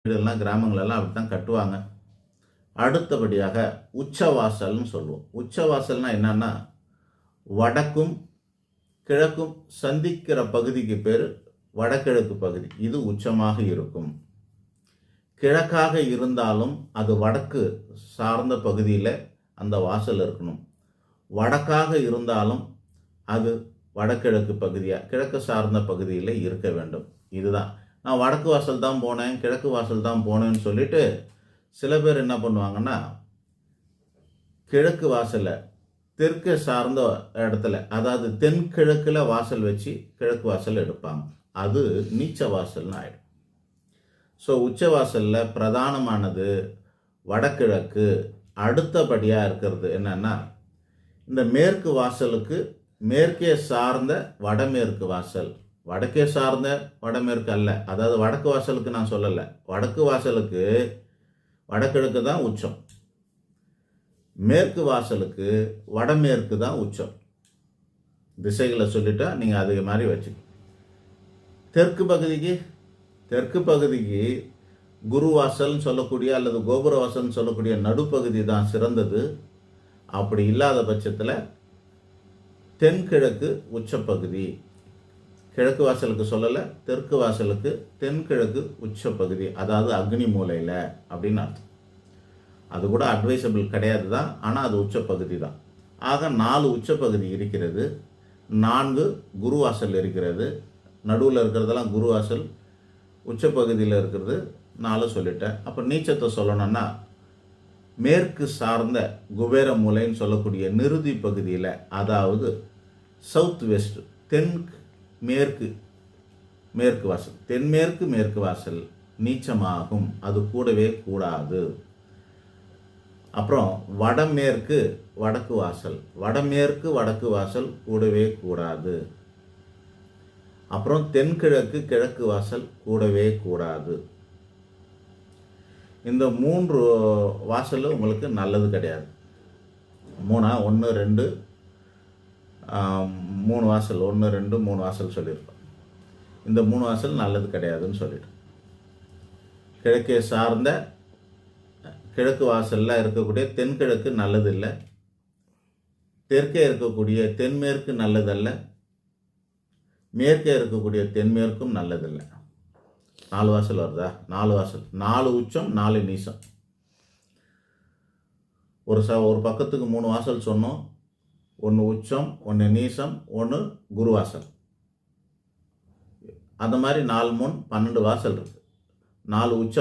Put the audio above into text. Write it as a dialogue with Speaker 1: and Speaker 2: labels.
Speaker 1: வீடுகள்லாம் கிராமங்களெல்லாம் அப்படி தான் கட்டுவாங்க. அடுத்தபடியாக உச்சவாசல்னு சொல்லுவோம். உச்சவாசல்னா என்னன்னா, வடக்கும் கிழக்கும் சந்திக்கிற பகுதிக்கு பேர் வடகிழக்கு பகுதி. இது உச்சமாக இருக்கும். கிழக்காக இருந்தாலும் அது வடக்கு சார்ந்த பகுதியில் அந்த வாசல் இருக்கணும். வடக்காக இருந்தாலும் அது வடகிழக்கு பகுதியாக கிழக்கு சார்ந்த பகுதியில் இருக்க வேண்டும். இதுதான். நான் வடக்கு வாசல் தான் போனேன், கிழக்கு வாசல் தான் போனேன்னு சொல்லிட்டு சில பேர் என்ன பண்ணுவாங்கன்னா, கிழக்கு வாசலை தெற்கு சார்ந்த இடத்துல, அதாவது தென்கிழக்கில் வாசல் வச்சு கிழக்கு வாசல் எடுப்பாங்க. அது நீச்ச வாசல்னு ஆயிடும். ஸோ உச்ச வாசலில் பிரதானமானது வடகிழக்கு. அடுத்தபடியாக இருக்கிறது என்னன்னா, இந்த மேற்கு வாசலுக்கு மேற்கே சார்ந்த வடமேற்கு வாசல். வடக்கே சார்ந்த வடமேற்கு அல்ல, அதாவது வடக்கு வாசலுக்கு நான் சொல்லலை. வடக்கு வாசலுக்கு வடகிழக்கு தான் உச்சம், மேற்கு வாசலுக்கு வடமேற்கு தான் உச்சம். திசைகளை சொல்லிட்டா நீங்கள் அதே மாதிரி வச்சு. தெற்கு பகுதிக்கு குருவாசல்னு சொல்லக்கூடிய அல்லது கோபுரவாசல்னு சொல்லக்கூடிய நடுப்பகுதி தான் சிறந்தது. அப்படி இல்லாத பட்சத்தில் தென்கிழக்கு உச்சப்பகுதி. கிழக்கு வாசலுக்கு சொல்லலை, தெற்கு வாசலுக்கு தென்கிழக்கு உச்சப்பகுதி, அதாவது அக்னி மூலையில் அப்படின்னு அர்த்தம். அது கூட அட்வைசபிள் கிடையாது தான், ஆனால் அது உச்சப்பகுதி தான். ஆக 4 உச்சப்பகுதி இருக்கிறது, 4 குருவாசல் இருக்கிறது. நடுவில் இருக்கிறதெல்லாம் குருவாசல், உச்சப்பகுதியில் இருக்கிறது 4 சொல்லிட்டேன். அப்போ நீச்சத்தை சொல்லணும்னா, மேற்கு சார்ந்த குபேர மூலைன்னு சொல்லக்கூடிய நிருதி பகுதியில், அதாவது சவுத் வெஸ்ட், மேற்கு வாசல், தென்மேற்கு மேற்கு வாசல் நீச்சமாகும். அது கூடவே கூடாது. அப்புறம் வடமேற்கு வடக்கு வாசல் கூடவே கூடாது. அப்புறம் தென்கிழக்கு கிழக்கு வாசல் கூடவே கூடாது. இந்த 3 வாசலும் உங்களுக்கு நல்லது கிடையாது. 1 2 3 வாசல், 1 2 3 வாசல் சொல்லியிருக்கோம். இந்த 3 வாசல் நல்லது கிடையாதுன்னு சொல்லிட்டு, கிழக்கே சார்ந்த கிழக்கு வாசலில் இருக்கக்கூடிய தென்கிழக்கு நல்லது இல்லை, தெற்கே இருக்கக்கூடிய தென்மேற்கு நல்லதல்ல, மேற்கே இருக்கக்கூடிய தென்மேற்கும் நல்லதில்லை. 4 வாசல் வருதா? 4 வாசல், 4 உச்சம் 4 நீசம். ஒரு பக்கத்துக்கு 3 வாசல் சொன்னோம். 1 உச்சம், 1 நீசம், 1 குருவாசல். அந்த மாதிரி 4 3 12 வாசல் இருக்கு. 4 உச்ச